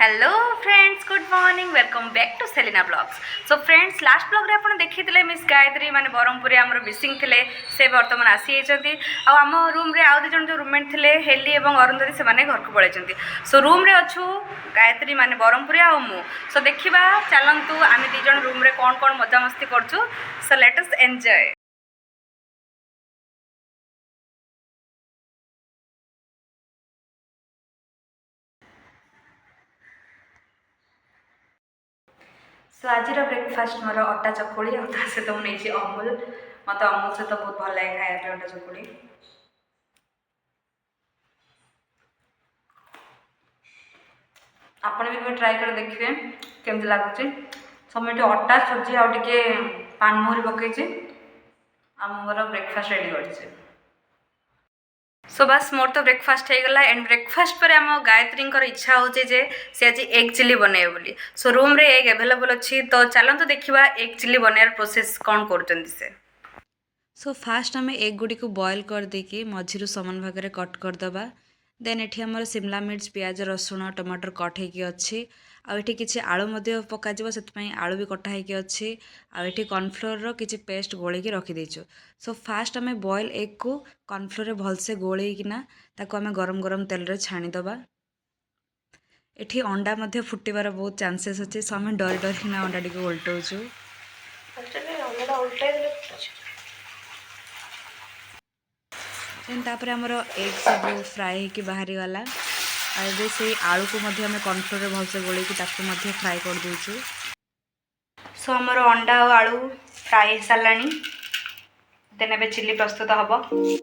Hello friends, good morning, welcome back to Selina vlogs. So friends, last blog रे आपन देखिथिले miss Gayatri माने बरहमपुरी हमर missing थिले से वर्तमान आसी आइचंती आ हम रूम रे आउ जन जो रूममेट थिले हेली एवं अरुंधति से माने घर को पळैचंती। सो रूम रे अछु गायत्री माने बरहमपुरी आ मु। सो देखिबा चलंतु आमे दी जन रूम रे कोन मजा मस्ती करछु। So let us enjoy. सो आज ब्रेकफास्ट मोर अटा चकुड़ी और सहित मुझे अमूल मत अमूल सहित बहुत भल लगे खाया अटा चकुड़ी। आपने भी ट्राई कर देखिए केमती लगुच। सब ये अटा सुजी आउ टे पानमहुरी पकई मोर ब्रेकफास्ट रेडी कर। सो बस मोर तो ब्रेकफास्ट हो गला एंड ब्रेकफास्ट पर आम गायत्री इच्छा हो से आज एग चिली बनइबे बोली। सो रूम रे एग अवेलेबल अच्छी तो चलते देखा एग चिली बनइबार प्रोसेस कौन कर। सो फास्ट आम एग गुड़ी को बॉयल कर देकी मझिरु समान भाग में कट करदे। देन एठी हमर शिमला मिर्च प्याज रसुण टमाटर कट होगी अच्छी आठी किसी आलू पक से आलू भी कटा होगी अच्छी आठी कॉर्नफ्लोर किसी पेस्ट गोलेकी रखीदेचु। सो फास्ट आम बॉयल एग को कॉर्नफ्लोर भलसे गोलेकिना ताको आम गरम गरम तेल रे छाणीदबा। एठी अंडा मध्य फुटिबार बहुत चांसेस अच्छे। सो आम डरी डरिकिना अंडा टी उल्टाऊँ। देन तापर आमर एग सब फ्राए होकर बाहरी गला। आबे से आलू को मध्य आम कॉर्नफ्लोर भलसे गोलेकी ताकू फ्राए कर दूचु। सो आमर अंडा और आलू फ्राए हो सारानी। देन एबे चिली प्रस्तुत हम।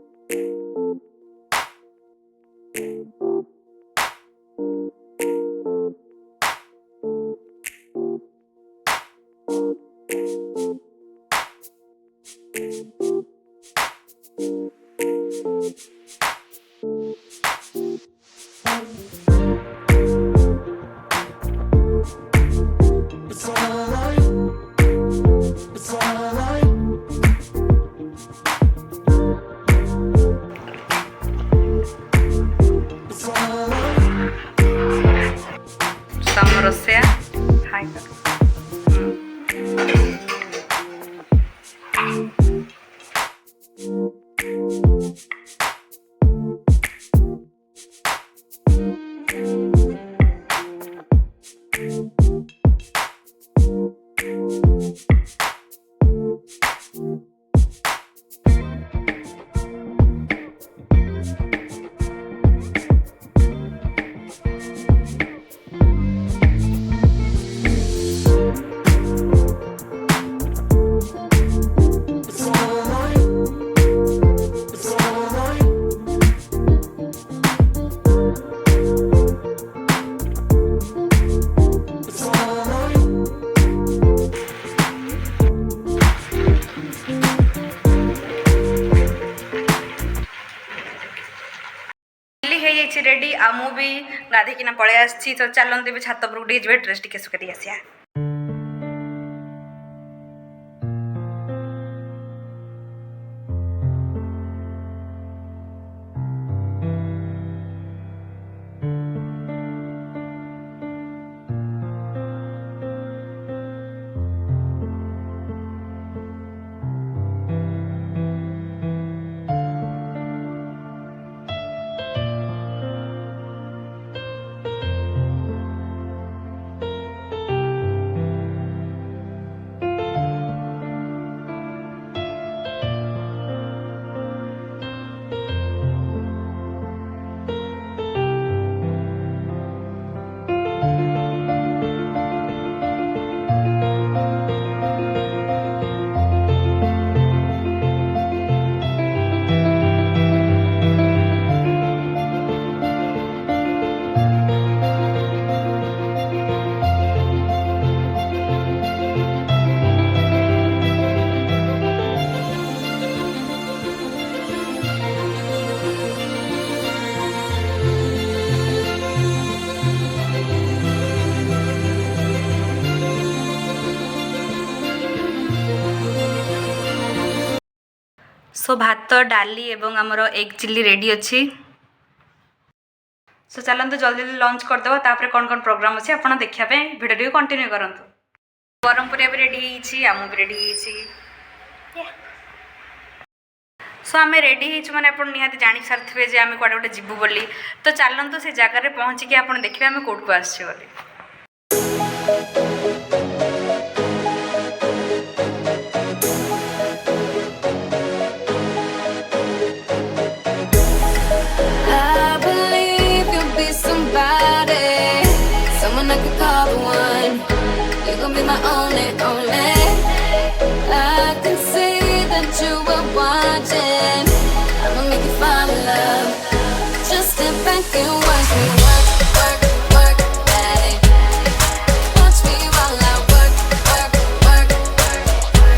रोसैया हाय कर। रेडी आ मु भी गाधेकिना पलि आसी। तो चलते भी छात पर जी ड्रेस टी सुखी आसिया। सो भात डाली एवं आमर एग चिल्ली रेडी अच्छी। सो चलते जल्दी जल्दी लंच करदे तापर कौन कौन प्रोग्राम अच्छे आप देखा भिडियो कंटिन्यू करूँ। ब्रह्मपुरिया भी रेडी आम भी रेडी सो आम रेडी मैंने आप निहाती जानी सारे जे आम कड़े गोटे जीवु बोली तो चलतु से जगार पहुँचिकी आप देखिए आम कौट को आसो। Be my only, only. I can see that you were watching. I'ma make you fall in love. Just step back and watch me work, work, work, daddy. Watch me while I work, work, work.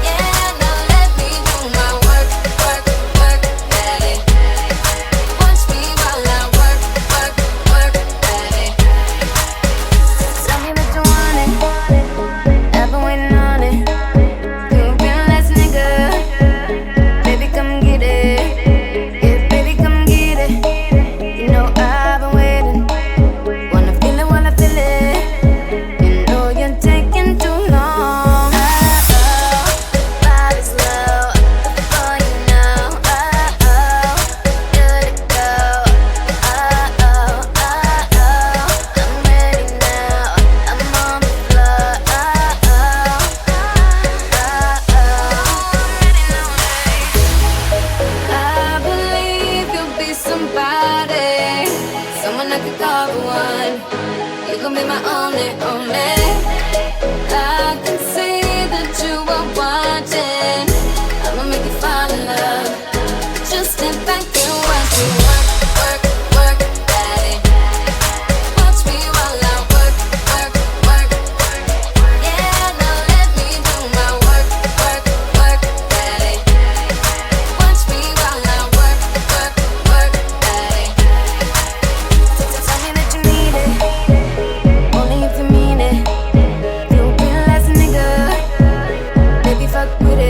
Yeah, now let me do my work, work, work, daddy. Watch me while I work, work, work, daddy. Tell me that you want it. I've been waiting on it. You've been last nigga. Baby, come get it. Yeah, baby, come get it. You know I've been waiting. Wanna feel it while I feel it. You know you're taking too long. Body's low. Before you know. Good to go. I'm ready now. I'm on the floor. I believe you'll be somebody, someone I could call the one. You gon' be my only, only. I can see that you are watching. I'ma make you fall in love. Just step back and watch me work, work, work, daddy. Watch me while I work, work, work. Yeah, now let me do my work, work, work, daddy. Watch me while I work, work, work, daddy. Tell me that you need it, only if you mean it. You've been last nigga, baby fuck with it.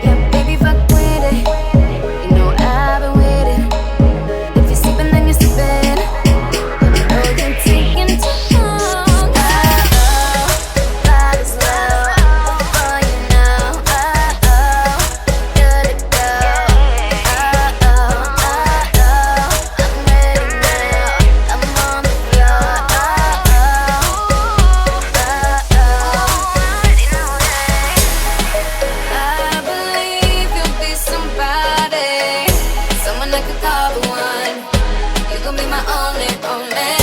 Yeah, baby fuck with it. You know I've been waiting. If you're sleeping, then you're sleeping. You know you're taking too long. Body's low. Before you know. Good to go. I'm ready now. I'm on the floor. I believe you'll be somebody, someone I could call the one. You gon' be my only, only.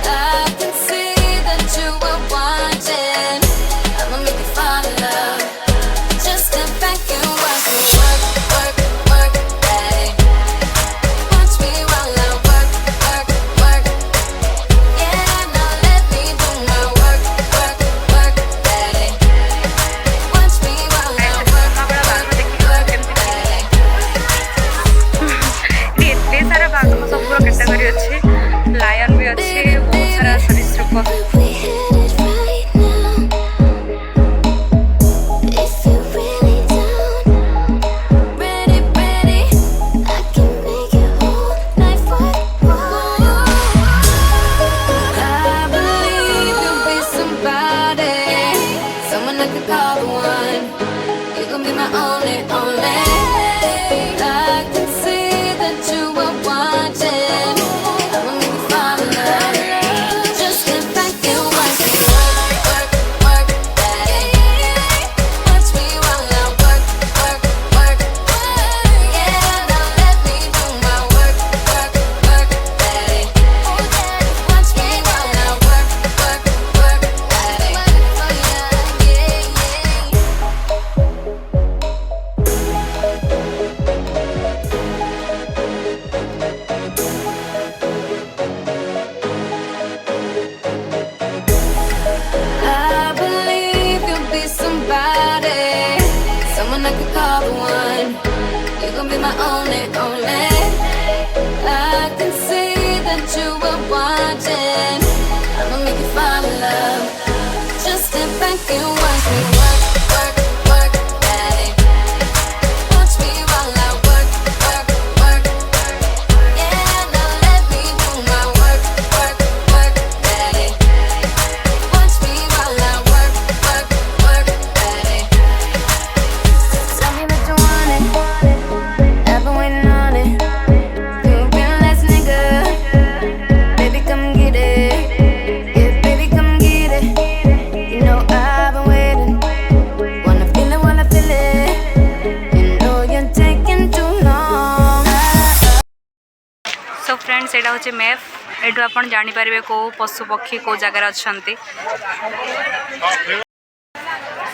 I can see that you were watching. I'ma make you fall in love. Just step back and watch me work, work, work, daddy. Watch me while I work, work, work. Yeah, now let me do my work, work, work, daddy. Watch me while I work, work, work, daddy. एते सारा भाग सब category अच्छे lion भी अच्छे बहुत सारा सरीसृप We hit it right now. If you're really down, ready, ready, I can make your whole life worthwhile. I believe you'll be somebody, someone I could call the one. You gon' be my only, only. I can see that you are watching. I'ma make you fall in love. Just step back हूँ map एठू आप जानीपर कौ पशु पक्षी कौ जगार अच्छा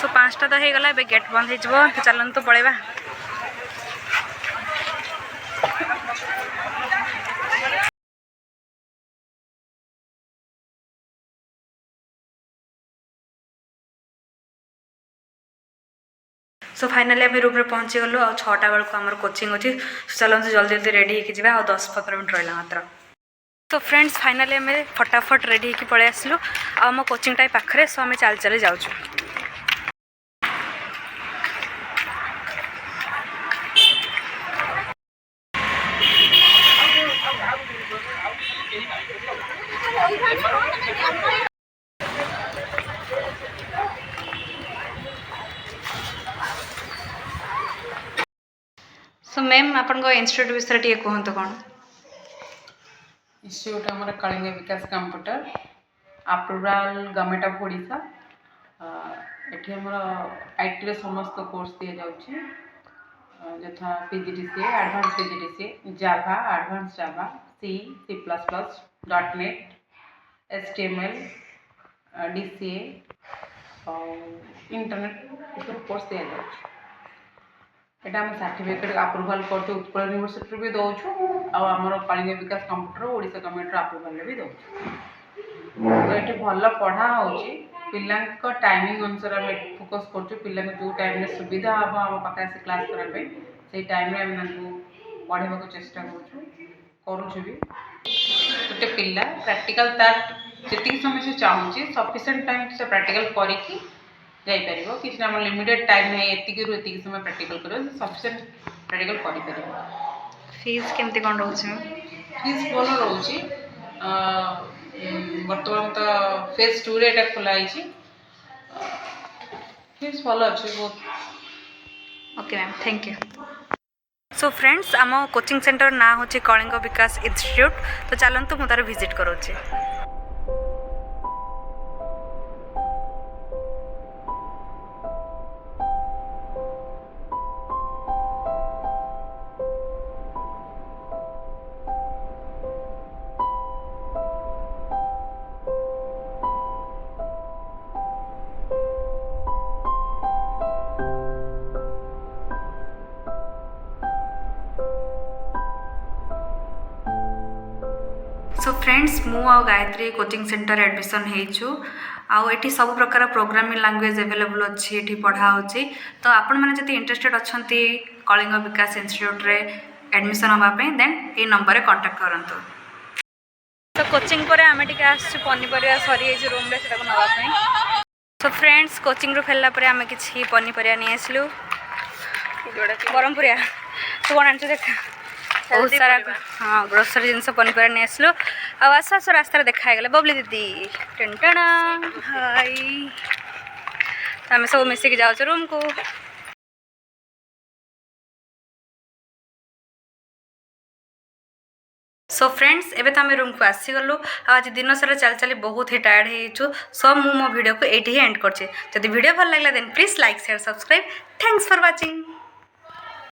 सो 5टा तो हो गला गेट बंद हो चलतु पलैबा सो फाइनाली आम रूम में पहुँची गलु आ 6टा बेलू आम कोचिंग अच्छी चलते जल्दी जल्दी रेडी होगा आ 10-15 मिनट रहा मात्र तो फ्रेंड्स फाइनाली आम फटाफट रेडी होकर पलि आसलु आम कोचिंग टाइम पाखे सो आम चल चली जाऊँ सो मैम आपण इंस्टीट्यूट विषय टे कहतु कौन इंस्टीट्यूट आम Kalinga Vikas computer approval government of Odisha एठी हमर आईटी रे समस्त कोर्स दिया जाउची यथा PGDCA advance PGDCA Java advance Java C C plus plus .NET HTML DCA internet सब कोर्स दिया जाउची एटा हम सर्टिफिकेट अप्रूवाल करते उत्कल यूनिवर्सिटी भी दौचु आमर कलिंग विकास कंप्यूटर ओडिशा गवर्नमेंट अप्रूवाल भी दौचु तो ये भल पढ़ा होची पिला टाइमिंग अनुसार आम फोकस कर पिला जो टाइम सुविधा हम आम पाखे आस क्लास करने से टाइम पढ़ाई को चेष्टा करुचु भी गोटे पिला प्रैक्टिकल तार जी समय से चाहूँगी सफिशिएंट टाइम से प्रैक्टिकल करके जापर कि लिमिटेड टाइम नहीं एति समय प्रैक्टिकल कर सफिशिएंट प्रैक्टिकल कर फीस केमती कौन रोचे फीस भल रोचे बर्तमान तो फेज 2 रे एटा खोलाई फीस भल अच्छे बहुत okay ma'am thank you so friends आम कोचिंग सेंटर ना हूँ कलिंग विकास इंस्टीट्यूट तो चलतु मुझे तार विजिट करोचे सो फ्रेंड्स मु आ गायत्री कोचिंग सेंटर एडमिशन होइछु आउ सब प्रकार प्रोग्रामिंग लैंग्वेज अवेलेबल अच्छी ये पढ़ा होची तो आपण मैंने जब इंटरेस्टेड अच्छा कलिंग विकास इंस्टीट्यूट रे एडमिशन होगापी देन ये नंबर रे कांटेक्ट करंतु तो कोचिंग पर आम टे आसू पनीपरिया सरी रूम रे सेटा नापी सो फ्रेंड्स कोचिंग रू फेरला पर आम किसी पनीपरिया नहीं आसलु ब्रह्मपुरिया तू कौन आनछु देख बहुत सारा हाँ ग्रोसरी जिनस पनीपरिया नहीं आसलु आस आस रास्ता देखागले बबली दीदी टेंटना हाई आम सब मिसिक जाऊँ रूम को सो फ्रेंड्स एबे तो आम रूम को आसीगलु आज दिन सारा चल चली बहुत ही टायर्ड हो सो मु मो वीडियो को ये एंड कर वीडियो भल लगा then please like share subscribe thanks for watching.